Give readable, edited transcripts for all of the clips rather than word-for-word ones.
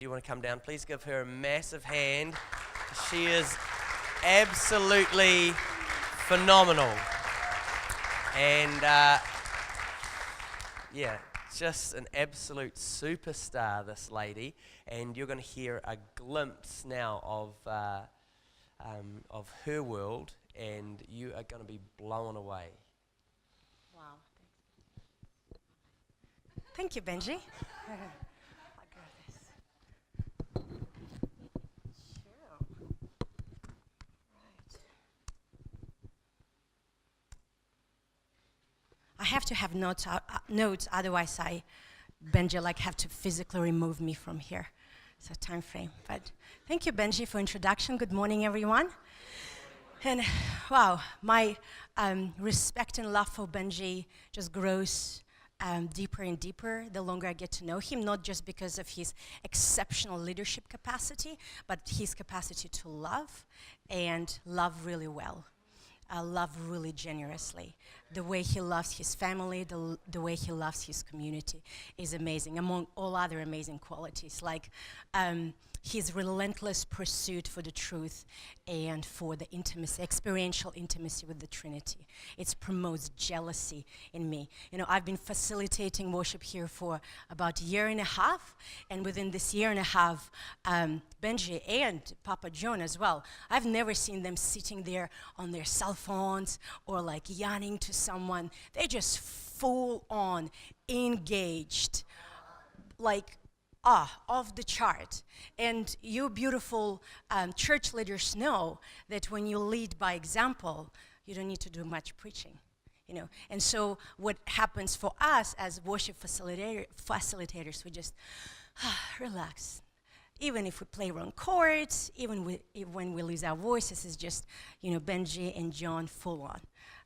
You want to come down? Please give her a massive hand. She is absolutely phenomenal. And yeah, just an absolute superstar, this lady. And you're going to hear a glimpse now of her world, and you are going to be blown away. Wow. Thank you, Benji. I have to have notes, otherwise Benji have to physically remove me from here. It's a time frame. But thank you, Benji, for introduction. Good morning, everyone. And wow, my respect and love for Benji just grows deeper and deeper the longer I get to know him, not just because of his exceptional leadership capacity, but his capacity to love and love really well. Love really generously. The way he loves his family, the way he loves his community is amazing, among all other amazing qualities, like his relentless pursuit for the truth and for the intimacy, experiential intimacy with the Trinity. It promotes jealousy in me. You know, I've been facilitating worship here for about a year and a half, and within this year and a half, Benji and Papa John as well, I've never seen them sitting there on their cell phones or like yawning to someone. They're just full on engaged, like off the chart. And you beautiful church leaders know that when you lead by example, you don't need to do much preaching, you know. And so what happens for us as worship facilitators, we just relax. Even if we play wrong chords, even when we lose our voices, it's just, you know, Benji and John full on.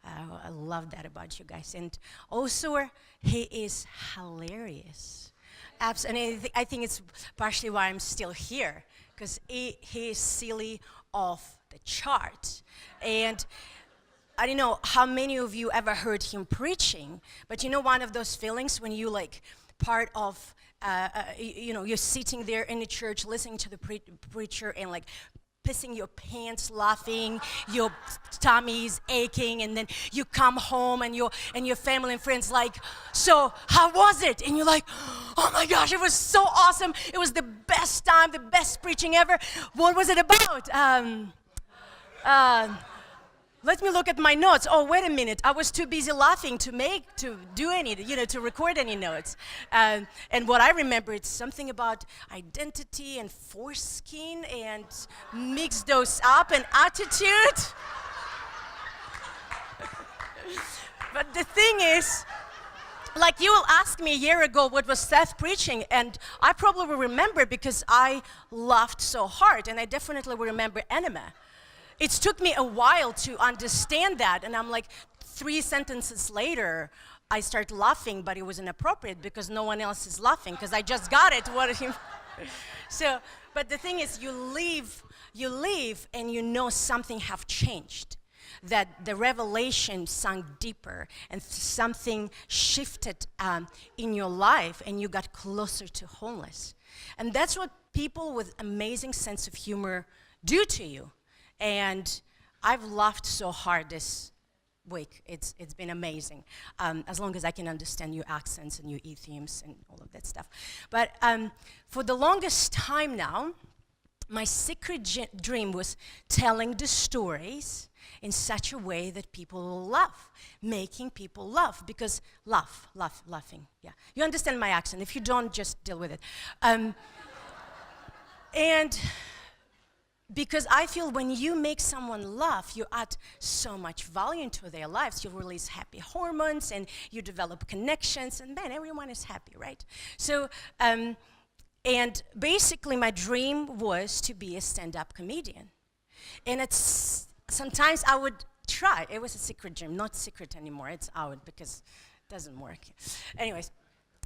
I love that about you guys. And also, he is hilarious. Absolutely, I think it's partially why I'm still here, because he is silly off the chart. And I don't know how many of you ever heard him preaching, but you know one of those feelings when you like part of, you know, you're sitting there in the church listening to the preacher and like pissing your pants, laughing, your tummy's aching, and then you come home and your family and friends like, so how was it? And you're like, oh my gosh, it was so awesome. It was the best time, the best preaching ever. What was it about? Let me look at my notes. Oh, wait a minute. I was too busy laughing to do any, you know, to record any notes. And what I remember, it's something about identity and foreskin and mix those up and attitude. But the thing is, like you will ask me a year ago what was Seth preaching, and I probably will remember because I laughed so hard, and I definitely will remember Enema. It took me a while to understand that, and I'm like, 3 sentences later, I start laughing, but it was inappropriate because no one else is laughing, because I just got it. So, but the thing is, you leave, and you know something have changed, that the revelation sunk deeper, and something shifted in your life, and you got closer to wholeness. And that's what people with amazing sense of humor do to you. And I've laughed so hard this week. It's been amazing, as long as I can understand your accents and your idioms and all of that stuff. But for the longest time now, my secret dream was telling the stories in such a way that people will laugh, making people laugh, because laughing. Yeah, you understand my accent. If you don't, just deal with it. And because I feel when you make someone laugh, you add so much value into their lives. You release happy hormones, and you develop connections, and man, everyone is happy, right? So, and basically my dream was to be a stand-up comedian. And sometimes I would try. It was a secret dream, not secret anymore. It's out because it doesn't work. Anyways.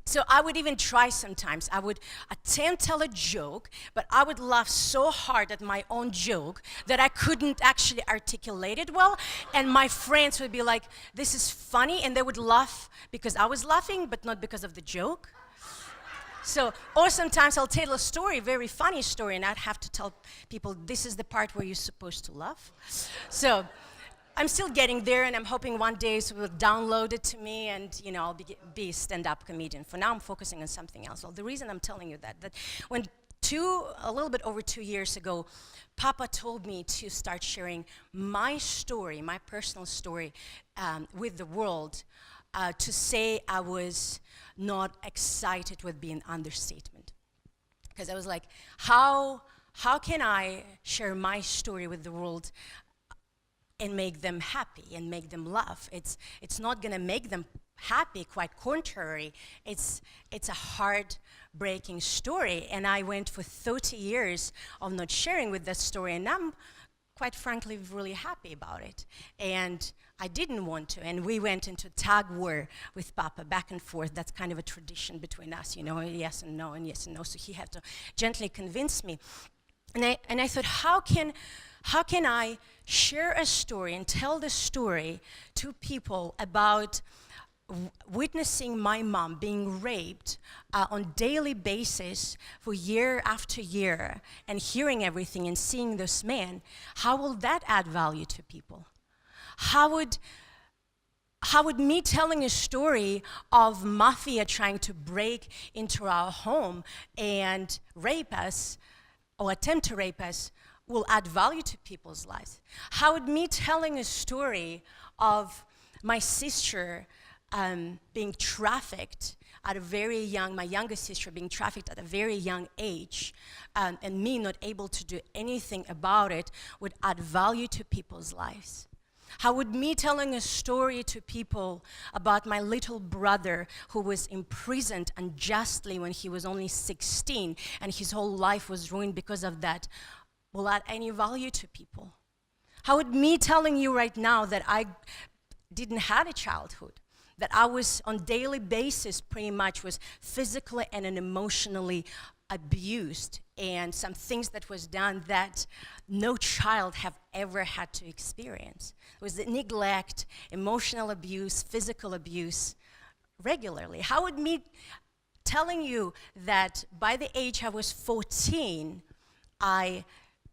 So I would even try sometimes. I would attempt to tell a joke, but I would laugh so hard at my own joke that I couldn't actually articulate it well. And my friends would be like, this is funny. And they would laugh because I was laughing, but not because of the joke. So, or sometimes I'll tell a story, very funny story, and I'd have to tell people, this is the part where you're supposed to laugh. So, I'm still getting there, and I'm hoping one day it will download it to me, and I'll be a stand-up comedian. For now, I'm focusing on something else. Well, the reason I'm telling you that when a little bit over 2 years ago, Papa told me to start sharing my story, my personal story, with the world. To say I was not excited would be an understatement. Because I was like, how can I share my story with the world and make them happy and make them laugh? It's not going to make them happy, quite contrary. It's a heartbreaking story. And I went for 30 years of not sharing with that story, and I'm quite frankly really happy about it. And I didn't want to, and we went into tug war with Papa, back and forth. That's kind of a tradition between us, yes and no, and yes and no. So he had to gently convince me. And I thought, how can I share a story and tell the story to people about witnessing my mom being raped on daily basis for year after year, and hearing everything and seeing this man? How will that add value to people? How would me telling a story of mafia trying to break into our home and rape us, or attempt to rape us, will add value to people's lives? How would me telling a story of my sister being trafficked at a very young, my youngest sister being trafficked at a very young age, and me not able to do anything about it, would add value to people's lives? How would me telling a story to people about my little brother who was imprisoned unjustly when he was only 16 and his whole life was ruined because of that, will add any value to people? How would me telling you right now that I didn't have a childhood, that I was on daily basis pretty much was physically and emotionally abused, and some things that was done that no child have ever had to experience? It was the neglect, emotional abuse, physical abuse regularly. How would me telling you that by the age I was 14, I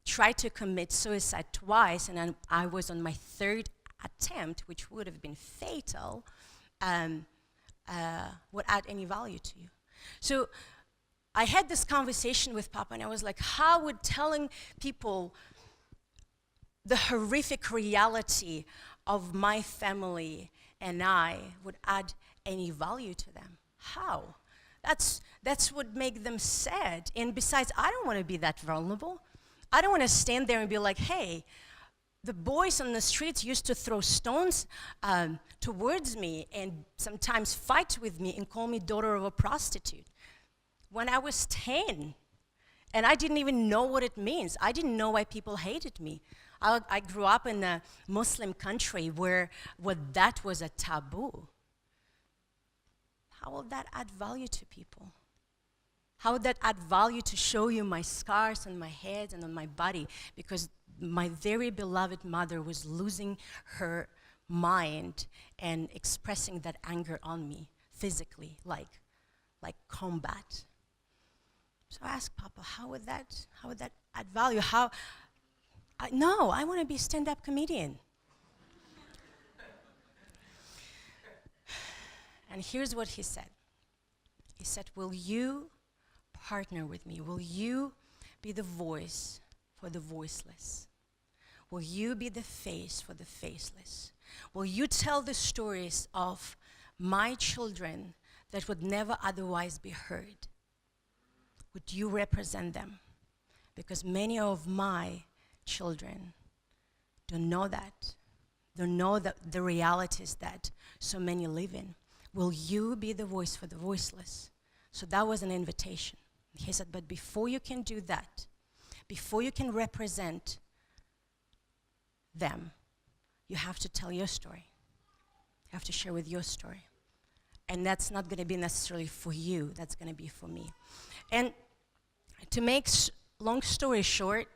tried to commit suicide twice, and I was on my third attempt, which would have been fatal, would add any value to you? So I had this conversation with Papa, and I was like, how would telling people the horrific reality of my family and I would add any value to them? How? That's what make them sad. And besides, I don't want to be that vulnerable. I don't want to stand there and be like, hey, the boys on the streets used to throw stones towards me and sometimes fight with me and call me daughter of a prostitute when I was 10. And I didn't even know what it means. I didn't know why people hated me. I grew up in a Muslim country where that was a taboo. How will that add value to people? How would that add value to show you my scars on my head and on my body? Because my very beloved mother was losing her mind and expressing that anger on me physically, like combat. So I asked Papa, how would that add value? No, I want to be a stand-up comedian. And here's what he said. He said, will you partner with me? Will you be the voice for the voiceless? Will you be the face for the faceless? Will you tell the stories of my children that would never otherwise be heard? Would you represent them? Because many of my children don't know that. Don't know the realities that so many live in. Will you be the voice for the voiceless? So that was an invitation. He said, but before you can do that, before you can represent them, you have to tell your story. You have to share with your story. And that's not going to be necessarily for you, that's going to be for me. And to make long story short,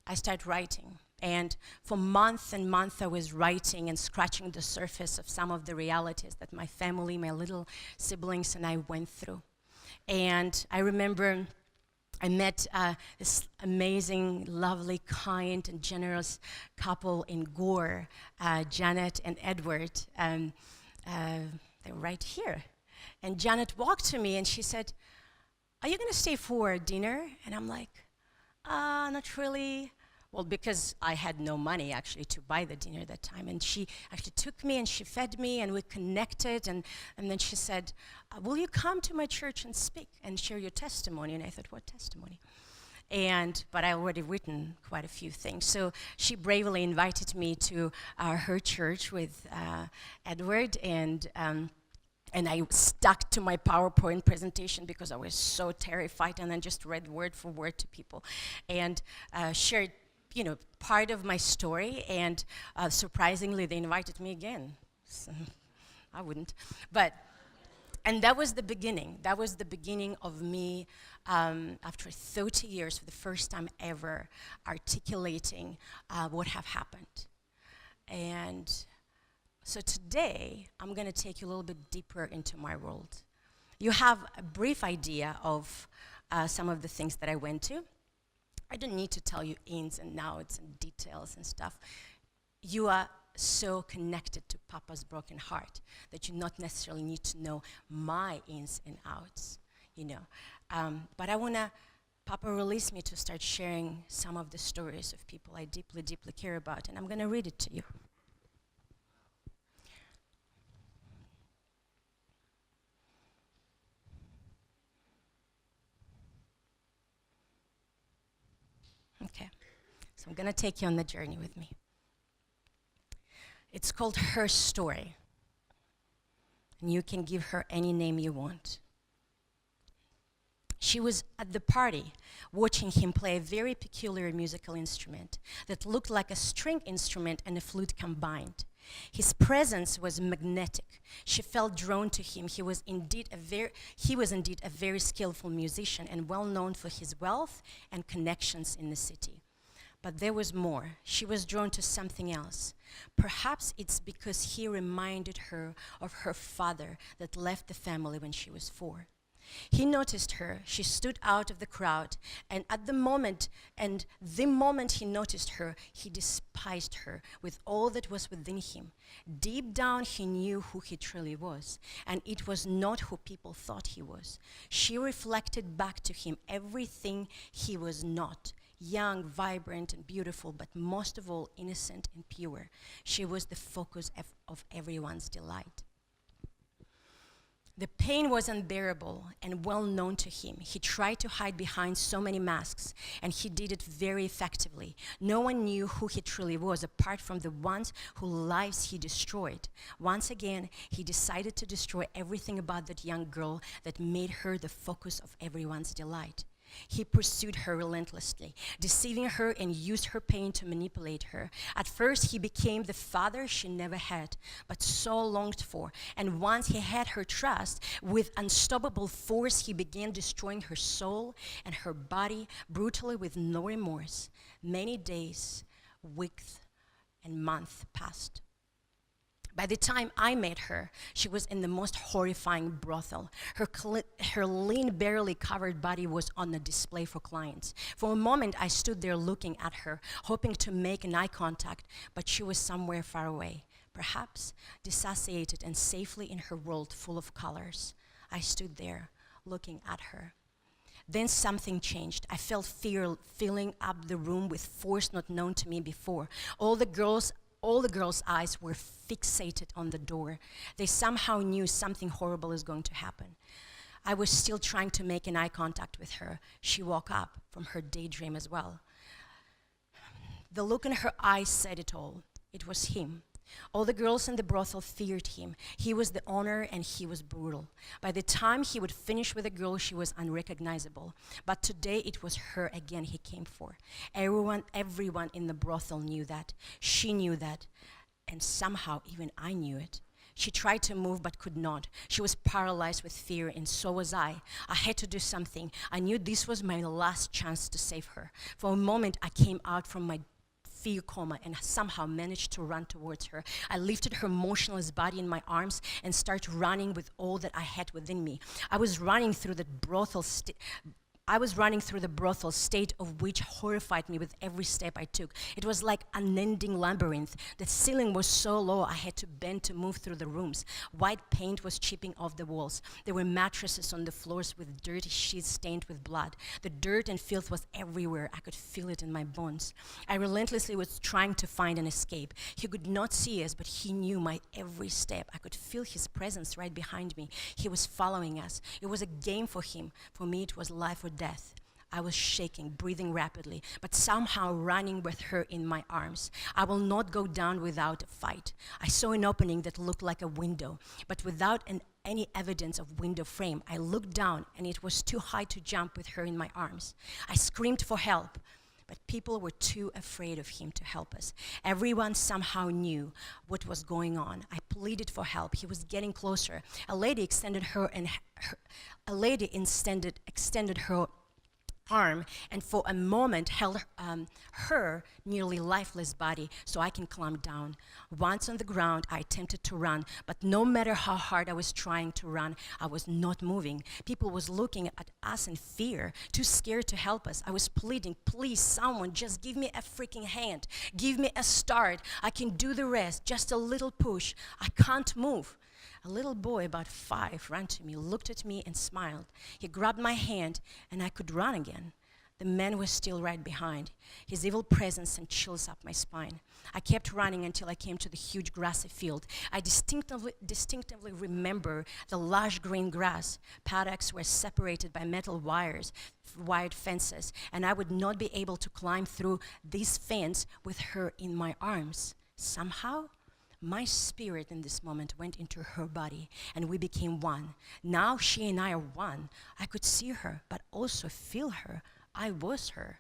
I started writing. And for months and months I was writing and scratching the surface of some of the realities that my family, my little siblings and I went through. And I remember I met this amazing, lovely, kind, and generous couple in Gore, Janet and Edward. They're right here. And Janet walked to me and she said, "Are you going to stay for dinner?" And I'm like, not really. Well, because I had no money actually to buy the dinner that time. And she actually took me and she fed me and we connected. And then she said, "Will you come to my church and speak and share your testimony?" And I thought, what testimony? But I already written quite a few things. So she bravely invited me to her church with Edward, and I stuck to my PowerPoint presentation because I was so terrified, and then just read word for word to people and shared, part of my story. And surprisingly, they invited me again. So I wouldn't, and that was the beginning. That was the beginning of me, after 30 years, for the first time ever, articulating what have happened. And so today, I'm going to take you a little bit deeper into my world. You have a brief idea of some of the things that I went to. I don't need to tell you ins and outs and details and stuff. You are so connected to Papa's broken heart that you not necessarily need to know my ins and outs, But I want to, Papa released me to start sharing some of the stories of people I deeply, deeply care about, and I'm going to read it to you. Okay, so I'm going to take you on the journey with me. It's called Her Story, and you can give her any name you want. She was at the party watching him play a very peculiar musical instrument that looked like a string instrument and a flute combined. His presence was magnetic. She felt drawn to him. He was indeed a very skillful musician and well known for his wealth and connections in the city. But there was more. She was drawn to something else. Perhaps it's because he reminded her of her father that left the family when she was 4. He noticed her. She stood out of the crowd, and the moment he noticed her, he despised her with all that was within him. Deep down, he knew who he truly was, and it was not who people thought he was. She reflected back to him everything he was not. Young, vibrant, and beautiful, but most of all, innocent and pure. She was the focus of everyone's delight. The pain was unbearable and well known to him. He tried to hide behind so many masks, and he did it very effectively. No one knew who he truly was, apart from the ones whose lives he destroyed. Once again, he decided to destroy everything about that young girl that made her the focus of everyone's delight. He pursued her relentlessly, deceiving her and used her pain to manipulate her. At first, he became the father she never had, but so longed for. And once he had her trust, with unstoppable force, he began destroying her soul and her body brutally with no remorse. Many days, weeks, and months passed. By the time I met her, she was in the most horrifying brothel. Her lean, barely covered body was on a display for clients. For a moment, I stood there looking at her, hoping to make an eye contact, but she was somewhere far away, perhaps dissociated and safely in her world full of colors. I stood there, looking at her. Then something changed. I felt fear filling up the room with force not known to me before. All the girls' eyes were fixated on the door. They somehow knew something horrible is going to happen. I was still trying to make an eye contact with her. She woke up from her daydream as well. The look in her eyes said it all. It was him. All the girls in the brothel feared him. He was the owner and he was brutal. By the time he would finish with a girl, she was unrecognizable. But today it was her again he came for. Everyone in the brothel knew that. She knew that. And somehow even I knew it. She tried to move but could not. She was paralyzed with fear, and so was I. I had to do something. I knew this was my last chance to save her. For a moment I came out from my fear coma and somehow managed to run towards her. I lifted her motionless body in my arms and started running with all that I had within me. I was running through the brothel state of which horrified me with every step I took. It was like an unending labyrinth. The ceiling was so low I had to bend to move through the rooms. White paint was chipping off the walls. There were mattresses on the floors with dirty sheets stained with blood. The dirt and filth was everywhere. I could feel it in my bones. I relentlessly was trying to find an escape. He could not see us, but he knew my every step. I could feel his presence right behind me. He was following us. It was a game for him. For me, it was life or death. I was shaking, breathing rapidly, but somehow running with her in my arms. I will not go down without a fight. I saw an opening that looked like a window, but without any evidence of window frame. I looked down, and it was too high to jump with her in my arms. I screamed for help, but people were too afraid of him to help us. Everyone somehow knew what was going on. I pleaded for help. He was getting closer. A lady extended her arm and for a moment held her nearly lifeless body so I can climb down. Once on the ground, I attempted to run, but no matter how hard I was trying to run, I was not moving. People was looking at us in fear, too scared to help us. I was pleading, please, someone, just give me a freaking hand. Give me a start. I can do the rest. Just a little push. I can't move. A little boy about 5 ran to me, looked at me, and smiled. He grabbed my hand, and I could run again. The man was still right behind. His evil presence sent chills up my spine. I kept running until I came to the huge grassy field. I distinctively remember the lush green grass. Paddocks were separated by metal wired fences, and I would not be able to climb through this fence with her in my arms. Somehow, my spirit in this moment went into her body, and we became one. Now she and I are one. I could see her, but also feel her. I was her.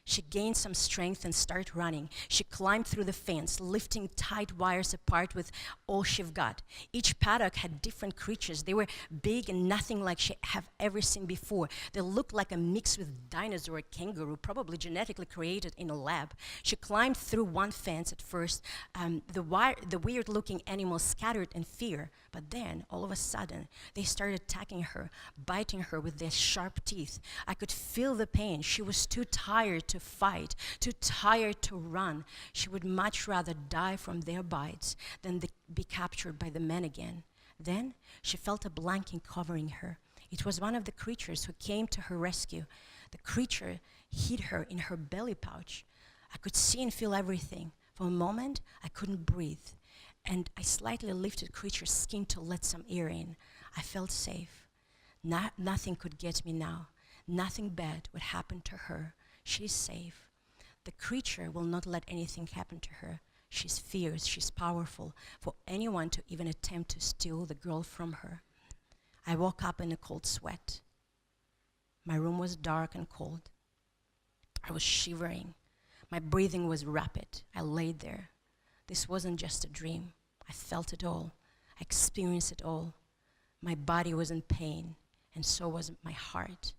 She gained some strength and started running. She climbed through the fence, lifting tight wires apart with all she've got. Each paddock had different creatures. They were big and nothing like she have ever seen before. They looked like a mix with dinosaur or kangaroo, probably genetically created in a lab. She climbed through one fence at first. The weird-looking animals scattered in fear, but then, all of a sudden, they started attacking her, biting her with their sharp teeth. I could feel the pain. She was too tired to fight, too tired to run. She would much rather die from their bites than be captured by the men again. Then she felt a blanket covering her. It was one of the creatures who came to her rescue. The creature hid her in her belly pouch. I could see and feel everything. For a moment, I couldn't breathe, and I slightly lifted creature's skin to let some air in. I felt safe. Nothing could get me now. Nothing bad would happen to her. She's safe. The creature will not let anything happen to her. She's fierce, she's powerful. For anyone to even attempt to steal the girl from her. I woke up in a cold sweat. My room was dark and cold. I was shivering. My breathing was rapid. I laid there. This wasn't just a dream. I felt it all. I experienced it all. My body was in pain, and so was my heart.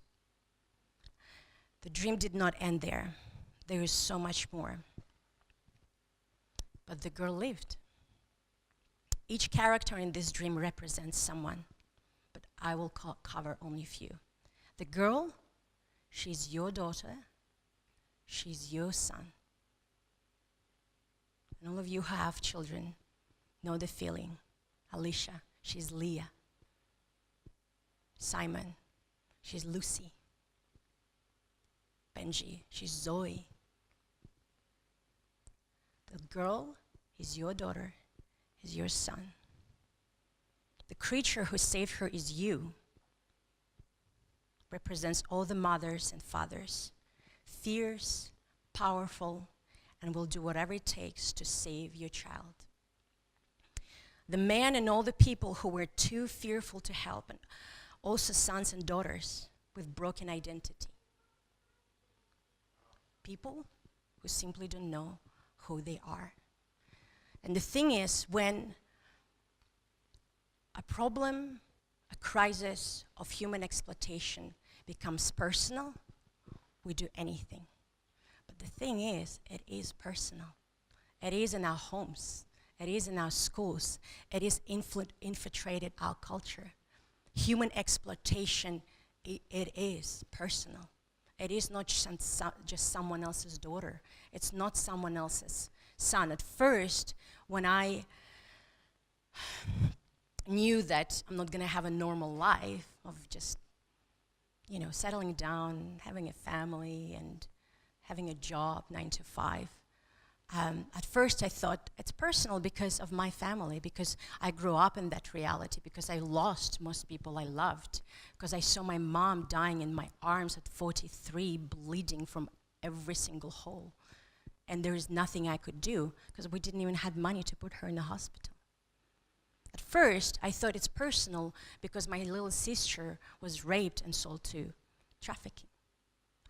The dream did not end there. There is so much more. But the girl lived. Each character in this dream represents someone, but I will cover only a few. The girl, she's your daughter. She's your son. And all of you who have children know the feeling. Alicia, she's Leah. Simon, she's Lucy. Benji, she's Zoe. The girl is your daughter, is your son. The creature who saved her is you. Represents all the mothers and fathers. Fierce, powerful, and will do whatever it takes to save your child. The man and all the people who were too fearful to help, and also sons and daughters with broken identity. People who simply don't know who they are. And the thing is, when a problem, a crisis of human exploitation becomes personal, we do anything. But the thing is, it is personal. It is in our homes. It is in our schools. It is infiltrated our culture. Human exploitation, it is personal. It is not just someone else's daughter. It's not someone else's son. At first, when I knew that I'm not going to have a normal life of just, settling down, having a family, and having a job, 9 to 5, at first I thought it's personal because of my family, because I grew up in that reality, because I lost most people I loved, because I saw my mom dying in my arms at 43, bleeding from every single hole. And there is nothing I could do, because we didn't even have money to put her in the hospital. At first, I thought it's personal because my little sister was raped and sold to trafficking.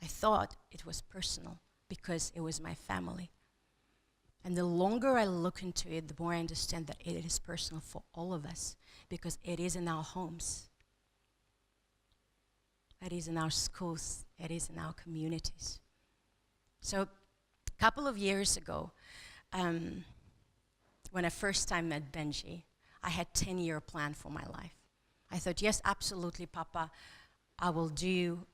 I thought it was personal because it was my family. And the longer I look into it, the more I understand that it is personal for all of us, because it is in our homes. It is in our schools. It is in our communities. So a couple of years ago, when I first time met Benji, I had 10-year plan for my life. I thought, yes, absolutely, Papa, I will do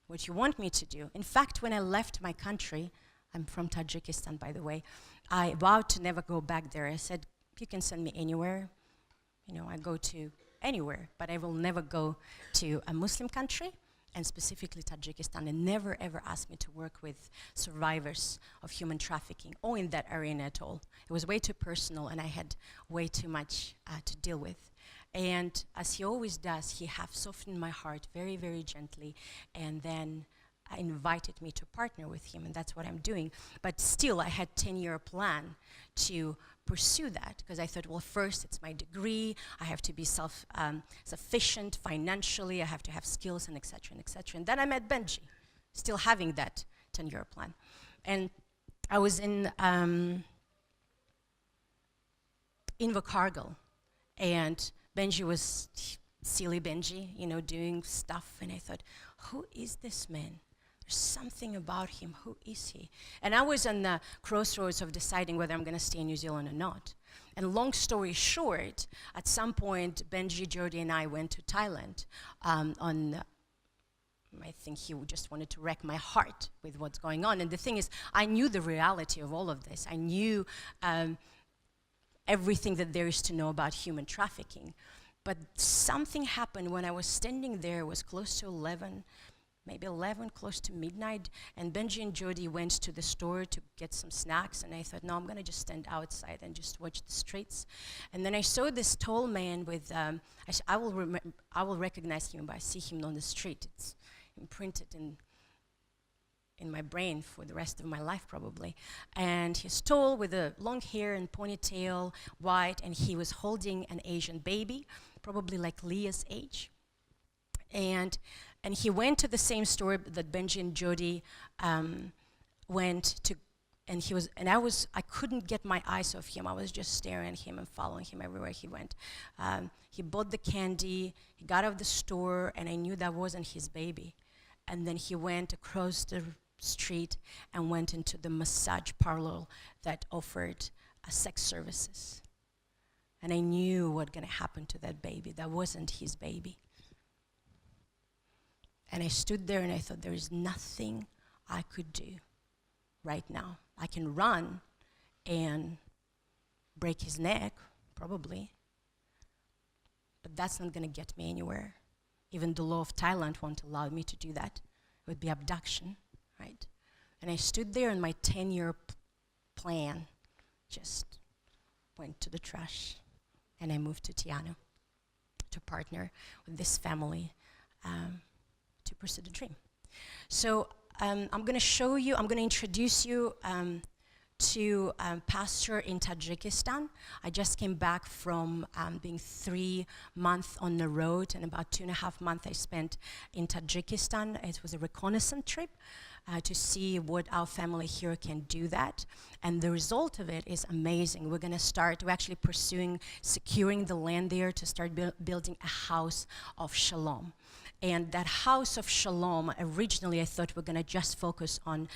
what you want me to do. In fact, when I left my country, I'm from Tajikistan, by the way, I vowed to never go back there. I said, you can send me anywhere. I go to anywhere, but I will never go to a Muslim country, and specifically Tajikistan, and never ever ask me to work with survivors of human trafficking or in that arena at all. It was way too personal, and I had way too much to deal with. And as he always does, he have softened my heart very, very gently, and then invited me to partner with him, and that's what I'm doing. But still, I had 10-year plan to pursue that, because I thought, well, first, it's my degree, I have to be sufficient financially, I have to have skills, and et cetera, and et cetera. And then I met Benji, still having that 10-year plan. And I was in Invercargill, and Benji was silly Benji, doing stuff, and I thought, who is this man? There's something about him. Who is he? And I was on the crossroads of deciding whether I'm going to stay in New Zealand or not. And long story short, at some point, Benji, Jody, and I went to Thailand I think he just wanted to wreck my heart with what's going on. And the thing is, I knew the reality of all of this. I knew everything that there is to know about human trafficking. But something happened when I was standing there. It was close to 11, maybe 11, close to midnight, and Benji and Jody went to the store to get some snacks, and I thought, no, I'm going to just stand outside and just watch the streets. And then I saw this tall man with, I will recognize him if I see him on the street. It's imprinted in my brain for the rest of my life, probably. And he's tall with a long hair and ponytail, white, and he was holding an Asian baby, probably like Leah's age. And he went to the same store that Benji and Jody went to, and I couldn't get my eyes off him. I was just staring at him and following him everywhere he went. He bought the candy, he got out of the store, and I knew that wasn't his baby. And then he went across the street and went into the massage parlor that offered sex services. And I knew what was going to happen to that baby. That wasn't his baby. And I stood there and I thought, there is nothing I could do right now. I can run and break his neck, probably, but that's not going to get me anywhere. Even the law of Thailand won't allow me to do that. It would be abduction, right? And I stood there and my 10-year plan just went to the trash. And I moved to Tiano to partner with this family to pursue the dream. So I'm going to introduce you to pastor in Tajikistan. I just came back from being 3 months on the road, and about 2.5 months I spent in Tajikistan. It was a reconnaissance trip to see what our family here can do that. And the result of it is amazing. We're actually pursuing securing the land there to start building a house of shalom. And that house of shalom, originally I thought we're going to just focus on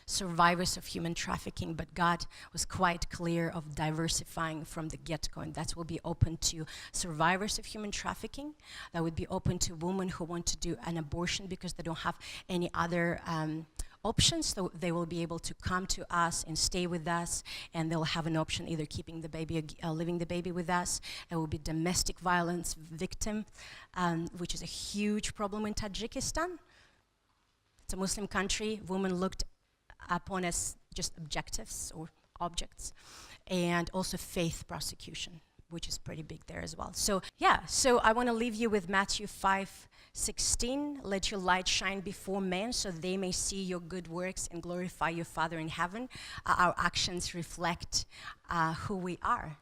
survivors of human trafficking, but God was quite clear of diversifying from the get-go, and that will be open to survivors of human trafficking. That would be open to women who want to do an abortion because they don't have any other options, so they will be able to come to us and stay with us, and they'll have an option either keeping the baby or leaving the baby with us. It will be domestic violence victim, which is a huge problem in Tajikistan. It's a Muslim country. Women looked upon as just objectives or objects, and also faith prosecution, which is pretty big there as well. So I want to leave you with Matthew 5:16. Let your light shine before men so they may see your good works and glorify your Father in heaven. Our actions reflect who we are,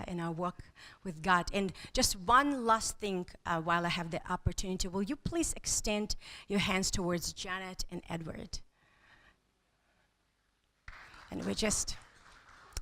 in our walk with God. And just one last thing while I have the opportunity, will you please extend your hands towards Janet and Edward? And we just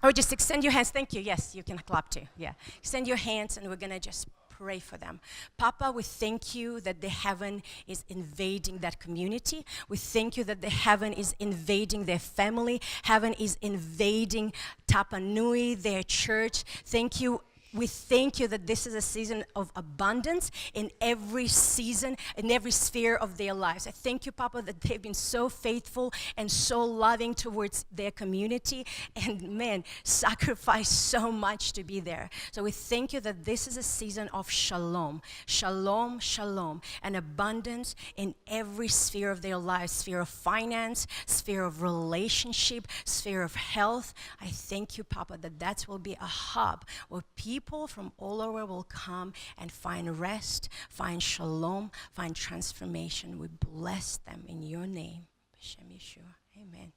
extend your hands. Thank you. Yes, you can clap too. Yeah. Extend your hands, and we're going to just pray for them. Papa, we thank you that the heaven is invading that community. We thank you that the heaven is invading their family. Heaven is invading Tapa Nui, their church. Thank you. We thank you that this is a season of abundance in every season, in every sphere of their lives. I thank you, Papa, that they've been so faithful and so loving towards their community, and man, sacrifice so much to be there. So we thank you that this is a season of shalom, shalom, shalom, and abundance in every sphere of their lives, sphere of finance, sphere of relationship, sphere of health. I thank you, Papa, that will be a hub where people from all over will come and find rest, find shalom, find transformation. We bless them in your name. B'Shem Yeshua. Amen.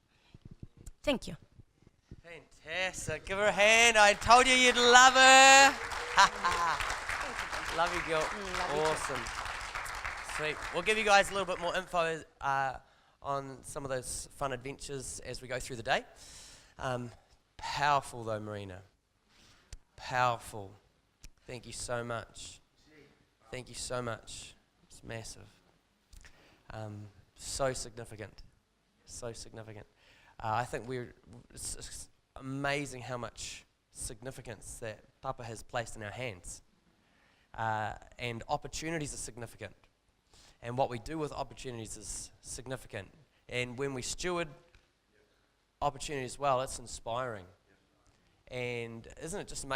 Thank you. Fantastic. Give her a hand. I told you you'd love her. Love you, girl. Awesome. Sweet. We'll give you guys a little bit more info on some of those fun adventures as we go through the day. Powerful though, Marina. Powerful. Thank you so much. Thank you so much. It's massive. So significant. So significant. I think it's amazing how much significance that Papa has placed in our hands. And opportunities are significant. And what we do with opportunities is significant. And when we steward opportunities well, it's inspiring. And isn't it just amazing?